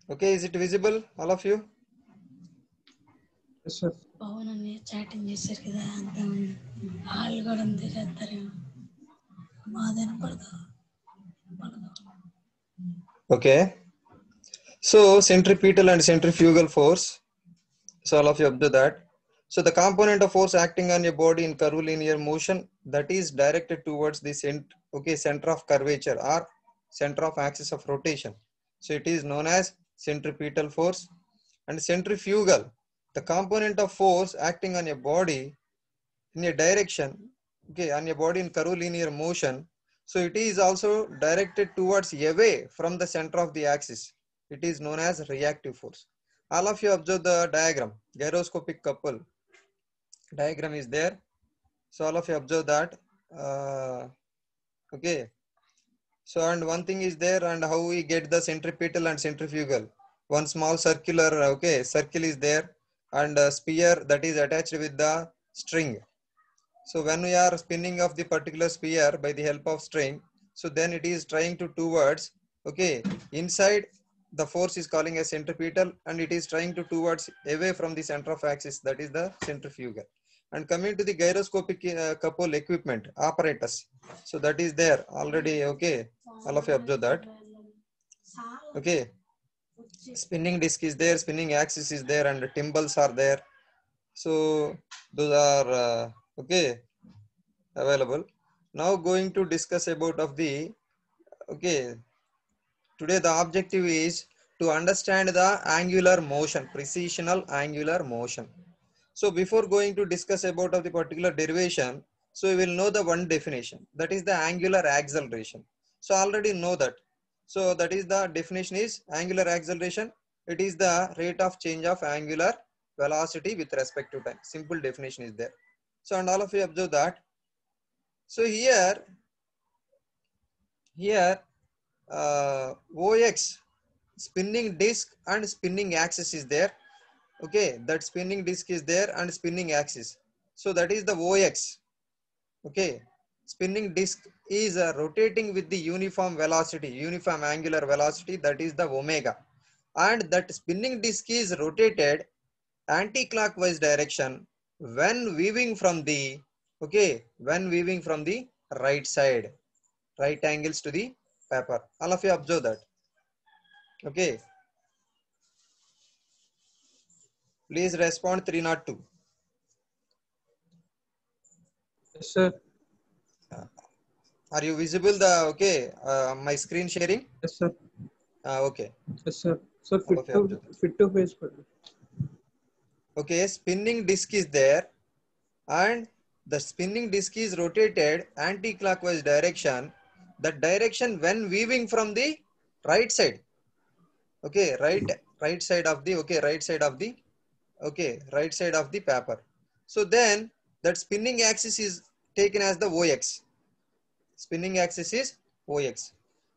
Okay, is it visible, all of you? Yes, sir. Pavan chatting చేశారు కదా అంత వాళ్ళు కూడా అంతే చేస్తారేమో మాదేనా పడదు Okay. So centripetal and centrifugal force. So all of you observe that. So the component of force acting on your body in curvilinear motion that is directed towards the center of curvature or center of axis of rotation. So it is known as centripetal force. And centrifugal, the component of force acting on your body in a direction, okay, on your body in curvilinear motion. So it is also directed towards away from the center of the axis. It is known as reactive force. All of you observe the diagram, gyroscopic couple diagram is there. So all of you observe that. Okay, so and one thing is there, and how we get the centripetal and centrifugal. One small circular, okay, circle is there, and a sphere that is attached with the string. So when we are spinning of the particular sphere by the help of string, so then it is trying to towards, okay, inside the force is calling as centripetal, and it is trying to towards away from the center of axis, that is the centrifugal. And coming to the gyroscopic couple equipment apparatus, so that is there already. Okay, all of you observe that. Okay, spinning disc is there, spinning axis is there, and timbals are there. So those are okay, available. Now going to discuss about of the, okay, today the objective is to understand the angular motion, precisional angular motion. So before going to discuss about of the particular derivation, so we will know the one definition, that is the angular acceleration. So already know that. So that is the definition is angular acceleration. It is the rate of change of angular velocity with respect to time. Simple definition is there. So and all of you observe that. So here OX, spinning disk and spinning axis is there. Okay, that spinning disk is there and spinning axis. So that is the OX. Okay, spinning disk is rotating with the uniform velocity, uniform angular velocity, that is the omega. And that spinning disk is rotated anti-clockwise direction when weaving from the, okay, when weaving from the right side, right angles to the paper. All of you observe that. Okay, please respond 302. Yes, sir. Are you visible the, okay, my screen sharing? Yes, sir. Okay, Yes, sir. So all of you observe that. fit to face. Okay, spinning disk is there, and the spinning disk is rotated anti-clockwise direction, that direction when weaving from the right side. Okay, right side of the, okay, right side of the, okay, right side of the paper. So then that spinning axis is taken as the OX. Spinning axis is OX.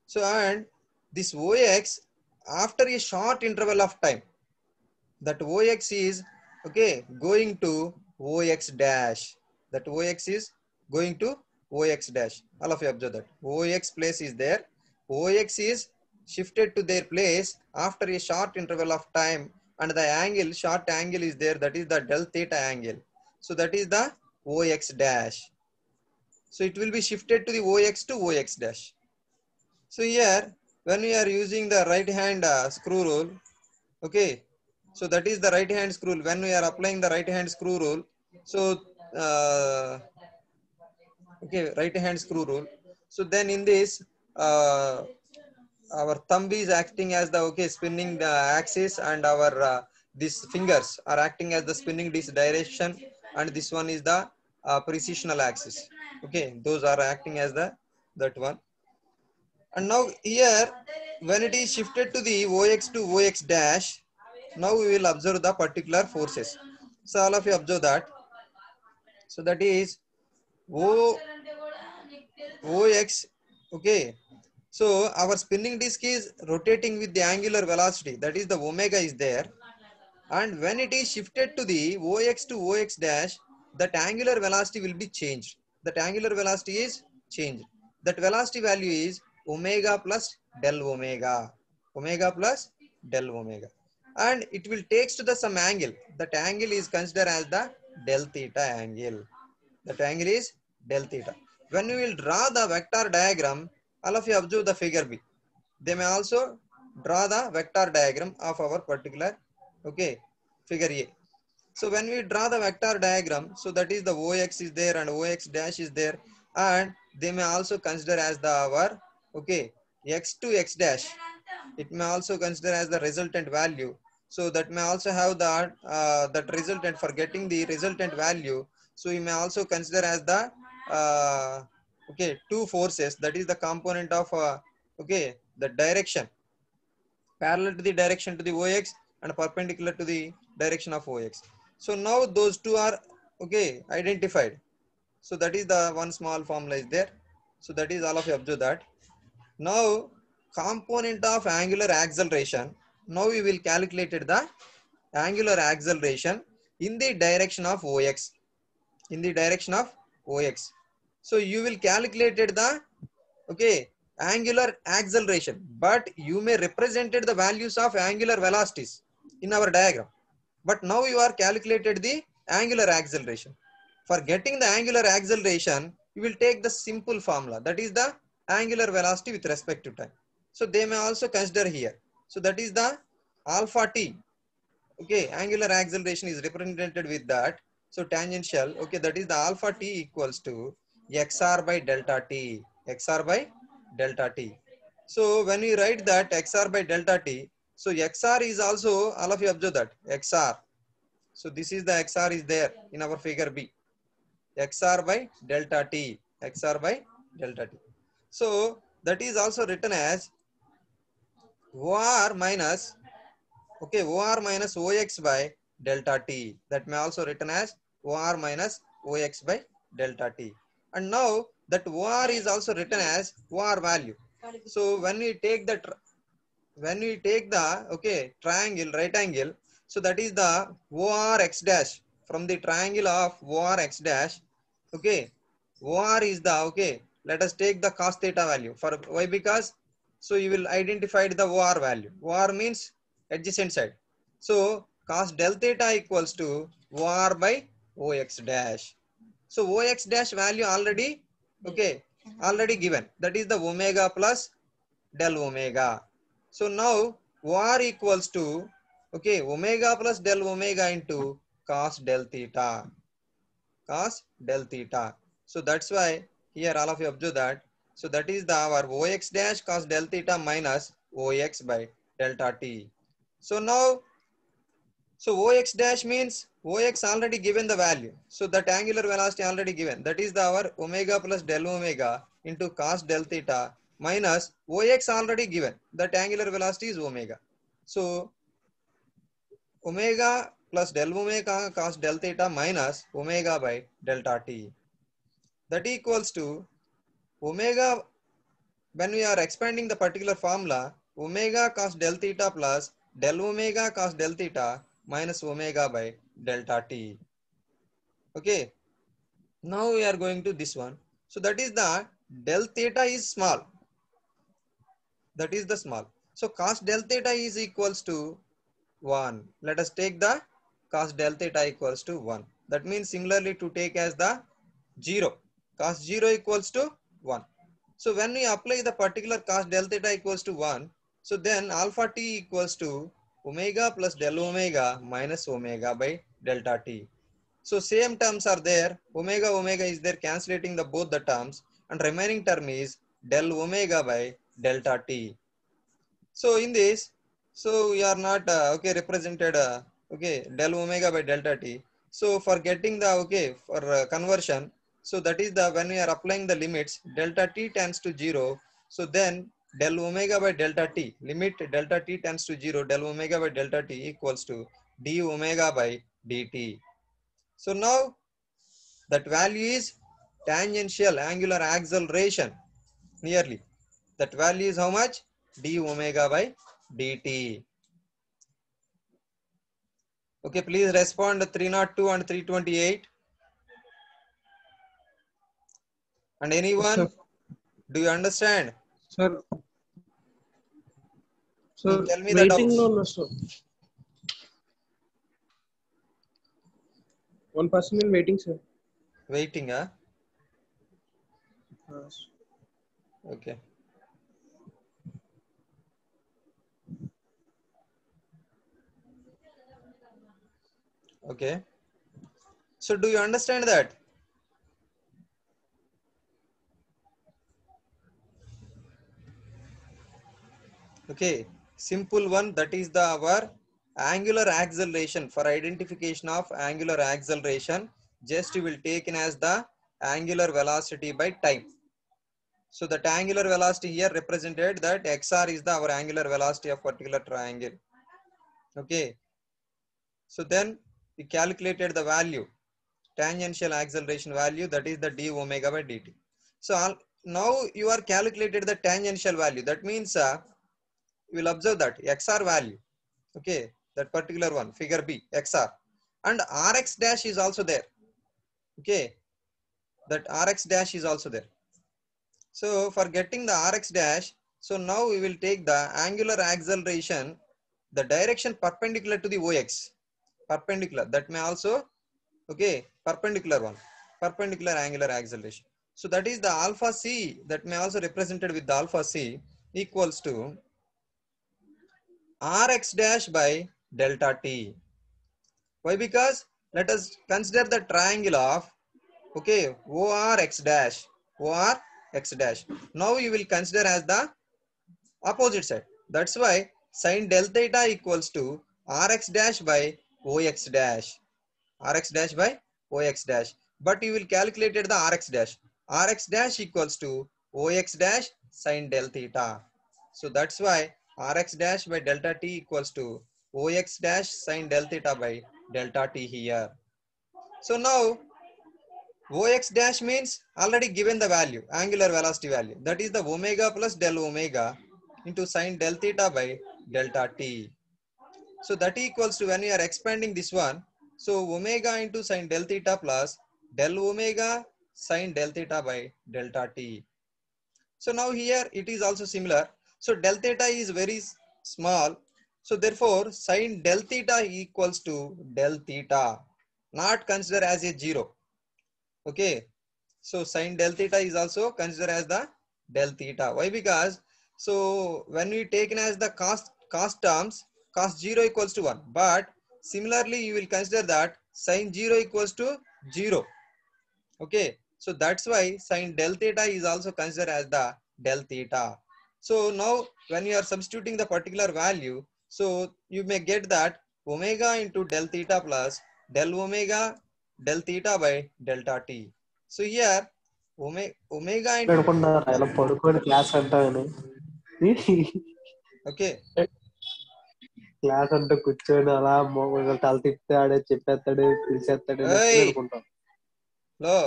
So and this OX, after a short interval of time, that OX is, okay, going to OX dash. That OX is going to OX dash. All of you observe that. OX place is there. OX is shifted to their place after a short interval of time, and the angle, short angle is there, that is the del theta angle. So that is the OX dash. So it will be shifted to the OX to OX dash. So here, when we are using the right hand screw rule, okay, so that is the right hand screw rule. When we are applying the right hand screw rule, so okay, right hand screw rule. So then in this, our thumb is acting as the, okay, spinning the axis, and our these fingers are acting as the spinning this direction, and this one is the precisional axis. Okay, those are acting as the that one. And now here, when it is shifted to the OX to OX dash, now we will observe the particular forces. So all of you observe that. So that is OX. Okay. So our spinning disk is rotating with the angular velocity, that is the omega is there. And when it is shifted to the OX to OX dash, that angular velocity will be changed. That angular velocity is changed. That velocity value is omega plus del omega. Omega plus del omega. And it will takes to the some angle. That angle is considered as the del theta angle. That angle is del theta. When we will draw the vector diagram, all of you observe the figure B. They may also draw the vector diagram of our particular, okay, figure A. So when we draw the vector diagram, so that is the OX is there and OX dash is there, and they may also consider as the our, okay, X to X dash. It may also consider as the resultant value. So that may also have that resultant. For getting the resultant value, so we may also consider as the okay, two forces, that is the component of okay, the direction parallel to the direction to the OX and perpendicular to the direction of OX. So now those two are okay identified. So that is the one small formula is there. So that is all of you observe that. Now component of angular acceleration. Now we will calculate the angular acceleration in the direction of OX. In the direction of OX. So you will calculate the okay angular acceleration, but you may represented the values of angular velocities in our diagram, but now you are calculated the angular acceleration. For getting the angular acceleration, you will take the simple formula, that is the angular velocity with respect to time. So they may also consider here. So that is the alpha t. Okay, angular acceleration is represented with that. So tangential, okay, that is the alpha t equals to xr by delta t. Xr by delta t. So when we write that xr by delta t, so xr is also, all of you observe that xr. So this is the xr is there in our figure B. xr by delta t. Xr by delta t. So that is also written as OR minus, okay, OR minus OX by delta t. That may also written as OR minus OX by delta t. And now that OR is also written as OR value. So when we take the okay triangle right angle, so that is the OR x dash from the triangle of OR x dash. Okay, OR is the, okay, let us take the cos theta value. For why? Because so you will identify the OR value. OR means adjacent side. So cos del theta equals to OR by OX dash. So OX dash value already, okay, already given. That is the omega plus del omega. So now OR equals to, okay, omega plus del omega into cos del theta. Cos del theta. So that's why here all of you observe that. So that is the our OX dash cos del theta minus OX by delta t. So now, so OX dash means OX already given the value. So that angular velocity already given. That is the our omega plus del omega into cos del theta minus OX already given. That angular velocity is omega. So omega plus del omega cos del theta minus omega by delta t. That equals to omega, when we are expanding the particular formula, omega cos del theta plus del omega cos del theta minus omega by delta t. Okay, now we are going to this one. So that is the del theta is small. That is the small. So cos del theta is equals to 1. Let us take the cos del theta equals to 1. That means similarly to take as the 0. Cos 0 equals to 1. So when we apply the particular cos del theta equals to 1, so then alpha t equals to omega plus del omega minus omega by delta t. So same terms are there. Omega omega is there, cancellating the both the terms, and remaining term is del omega by delta t. So in this, so we are not okay represented okay del omega by delta t. So for getting the, okay, for conversion, so that is the, when we are applying the limits delta t tends to 0, so then del omega by delta t, limit delta t tends to 0, del omega by delta t equals to d omega by dt. So now that value is tangential angular acceleration nearly. That value is how much? D omega by dt. Okay, please respond 302 and 328. And Yes, anyone? sir. Do you understand? Sir, Sir, Tell me the waiting doubts. no, sir. One person in waiting, sir. Waiting, huh? Sir. Okay. Okay. So do you understand that? Okay. Simple one, that is the our angular acceleration. For identification of angular acceleration, just you will take in as the angular velocity by time. So that angular velocity here represented that xr is the our angular velocity of particular triangle. Okay. So then we calculated the value, tangential acceleration value, that is the d omega by dt. So now you are calculated the tangential value. That means you will observe that xr value. Okay, that particular one, figure B, xr, and rx dash is also there. Okay, that rx dash is also there. So for getting the rx dash, so now we will take the angular acceleration, the direction perpendicular to the ox, perpendicular. That may also, okay, perpendicular one, perpendicular angular acceleration. So that is the alpha c, that may also represented with the alpha c equals to rx dash by delta t. Why? Because let us consider the triangle of, okay, ORX dash, ORX dash. Now you will consider as the opposite side. That's why sin del theta equals to Rx dash by OX dash, Rx dash by OX dash. But you will calculate the Rx dash. Rx dash equals to OX dash sin del theta. So that's why Rx dash by delta t equals to OX dash sin del theta by delta t here. So now OX dash means already given the value, angular velocity value. That is the omega plus del omega into sin del theta by delta t. So that equals to, when we are expanding this one, so omega into sin del theta plus del omega sin del theta by delta t. So now here it is also similar. So del theta is very small. So therefore sin del theta equals to del theta, not consider as a 0. Okay. So sin del theta is also considered as the del theta. Why? Because so when we taken as the cost terms, cos 0 equals to 1. But similarly you will consider that sin 0 equals to 0. Okay. So that's why sin del theta is also considered as the del theta. So now when you are substituting the particular value, so you may get that omega into del theta plus del omega del theta by delta t. So here omega into, అనుకుంటున్నారా ఇలా పడుకొని class అంటామని okay, class అంటే కూర్చొని అలా తల తిప్పితే ఆడే చెప్పేస్తాడు పిలిచేస్తాడు అని hey, అనుకుంటాం. low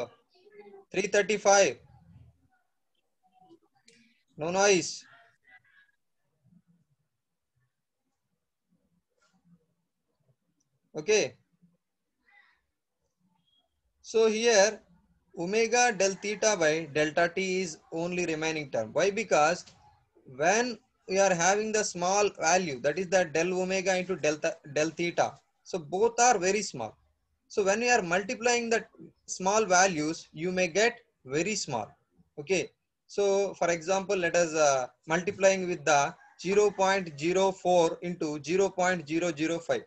335, no noise. Okay. So here omega del theta by delta t is only remaining term. Why? Because when we are having the small value, that is the del omega into del theta, so both are very small. So when we are multiplying the small values, you may get very small. Okay. So for example, let us multiplying with the 0.04 into 0.005.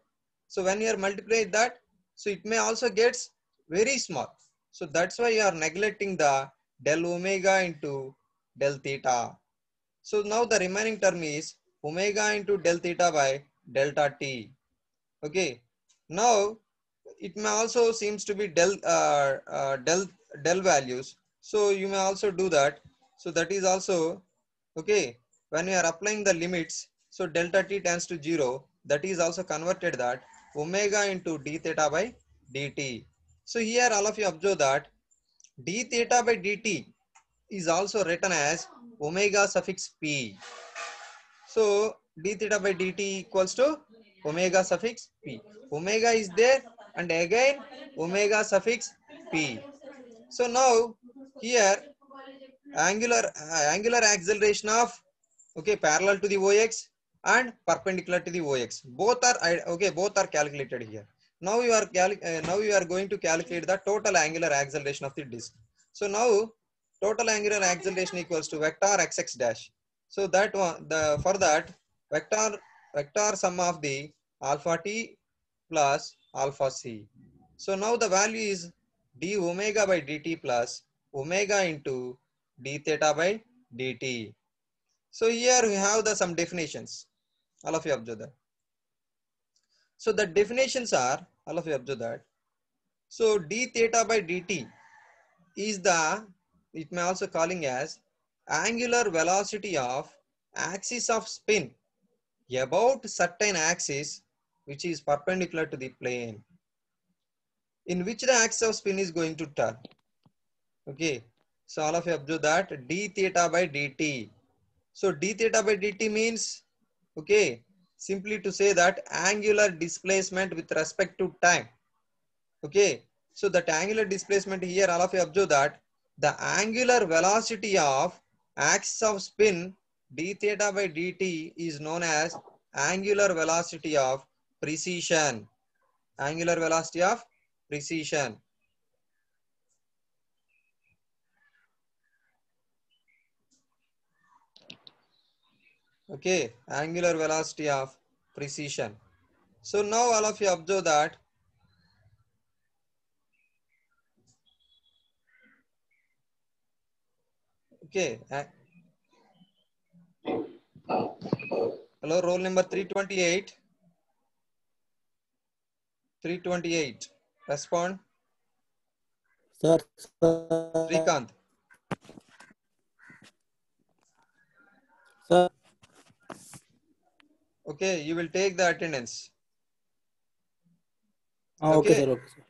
So when you are multiplying that, so it may also gets very small. So that's why you are neglecting the del omega into del theta. So now the remaining term is omega into del theta by delta t. Okay. Now it may also seems to be del values. So you may also do that. So that is also okay. When we are applying the limits, so delta t tends to 0. That is also converted that omega into d theta by dt. So here all of you observe that d theta by dt is also written as omega suffix p. So d theta by dt equals to omega suffix p. Omega is there and again omega suffix p. So now here angular acceleration of, okay, parallel to the ox and perpendicular to the OX. Both are okay. Both are calculated here. Now you are going to calculate the total angular acceleration of the disk. So now total angular acceleration equals to vector xx dash. So that one for that vector sum of the alpha t plus alpha c. So now the value is d omega by dt plus omega into d theta by dt. So here we have the some definitions. All of you observe that. So the definitions are, all of you observe that. So d theta by dt is the, it may also calling as angular velocity of axis of spin about certain axis which is perpendicular to the plane in which the axis of spin is going to turn. Okay. So all of you observe that d theta by dt. So d theta by dt means, okay, simply to say that angular displacement with respect to time. Okay, so that angular displacement here, all of you observe that the angular velocity of axis of spin d theta by dt is known as angular velocity of precession. Angular velocity of precession. Okay, angular velocity of precession. So now all of you observe that okay. Hello, roll number 328. 328. Respond. Sir. Srikanth. Sir. Okay, you will take the attendance. Okay, sir. Okay, sir.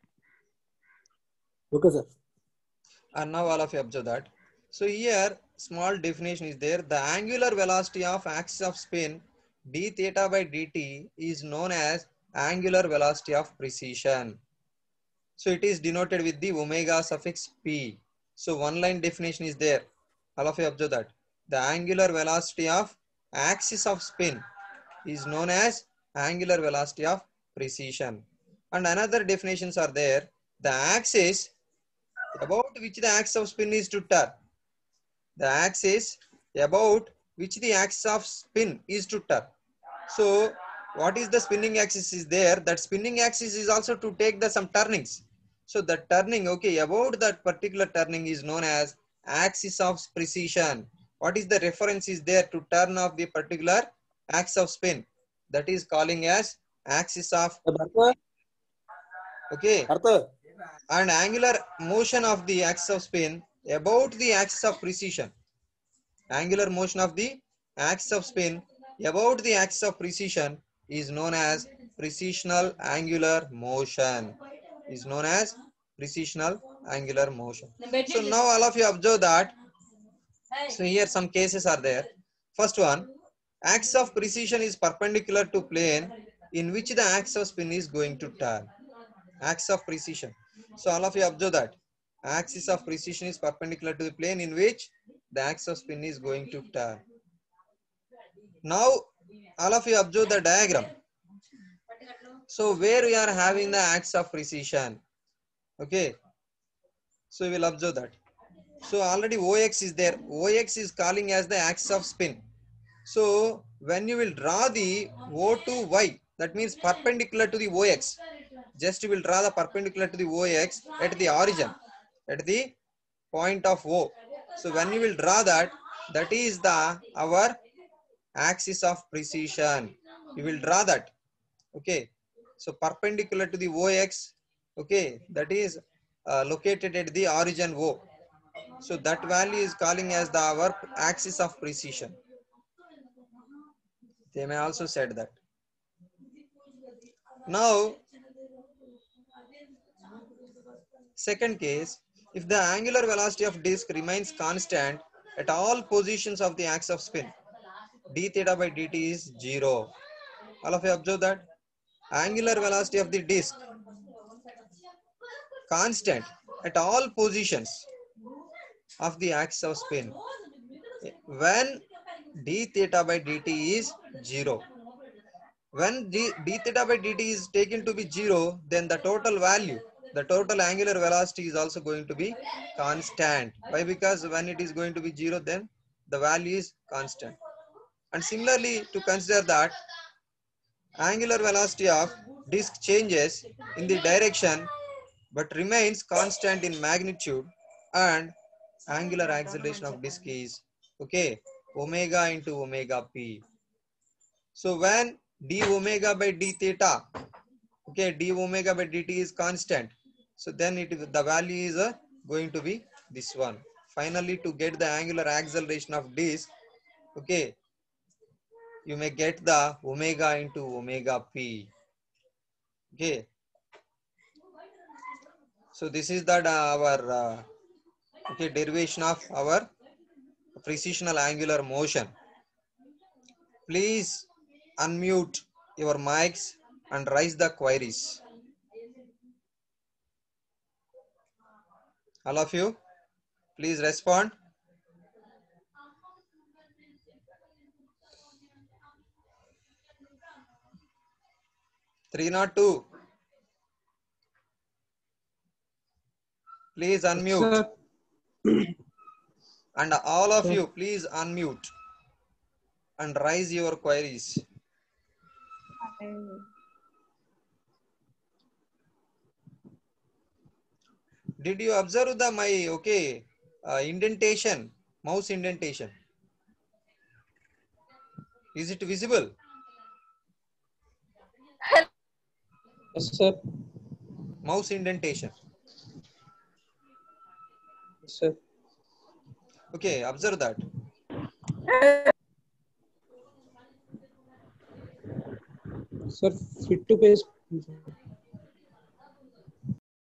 Okay, sir. And now all of you observe that. So here, small definition is there. The angular velocity of axis of spin d theta by dt is known as angular velocity of precession. So it is denoted with the omega suffix p. So one line definition is there. All of you observe that. The angular velocity of axis of spin is known as angular velocity of precession. And another definitions are there. The axis about which the axis of spin is to turn. The axis about which the axis of spin is to turn. So what is the spinning axis is there? That spinning axis is also to take the some turnings. So the turning, okay, about that particular turning is known as axis of precession. What is the reference is there to turn of the particular axis of spin? That is calling as axis of, okay, and angular motion of the axis of spin about the axis of precession. Angular motion of the axis of spin about the axis of precession is known as precessional angular motion. Is known as precessional angular motion. So now all of you observe that. So here some cases are there. First one, axis of precession is perpendicular to plane in which the axis of spin is going to turn. Axis of precession. So all of you observe that axis of precession is perpendicular to the plane in which the axis of spin is going to turn. Now all of you observe the diagram. So where we are having the axis of precession. Okay. So we will observe that. So already OX is there. OX is calling as the axis of spin. So when you will draw the O to Y, that means perpendicular to the OX. Just you will draw the perpendicular to the OX at the origin, at the point of O. So when you will draw that, that is the our axis of precession. You will draw that. Okay. So perpendicular to the OX, okay, that is located at the origin O. So that value is calling as the our axis of precession. They may also said that. Now, second case, if the angular velocity of disk remains constant at all positions of the axis of spin, d theta by dt is 0. All of you observe that angular velocity of the disk constant at all positions of the axis of spin. When d theta by dt is 0. When d theta by dt is taken to be 0, then the total value, the total angular velocity is also going to be constant. Why? Because when it is going to be 0, then the value is constant. And similarly, to consider that angular velocity of disk changes in the direction but remains constant in magnitude, and angular acceleration of disk is okay omega into omega p. So when d omega by d theta, okay, d omega by dt is constant, so then the value is going to be this one. Finally, to get the angular acceleration of disk, okay, you may get the omega into omega p. Okay, so this is that our okay derivation of our precessional angular motion. Please unmute your mics and raise the queries. All of you, please respond. Three not two. Please unmute. Sir. And all of Sir. you, please unmute and raise your queries. Did you observe the my indentation, mouse indentation? Is it visible? Yes, sir. Mouse indentation. Yes, sir. Okay, observe that. Sir, fit to paste.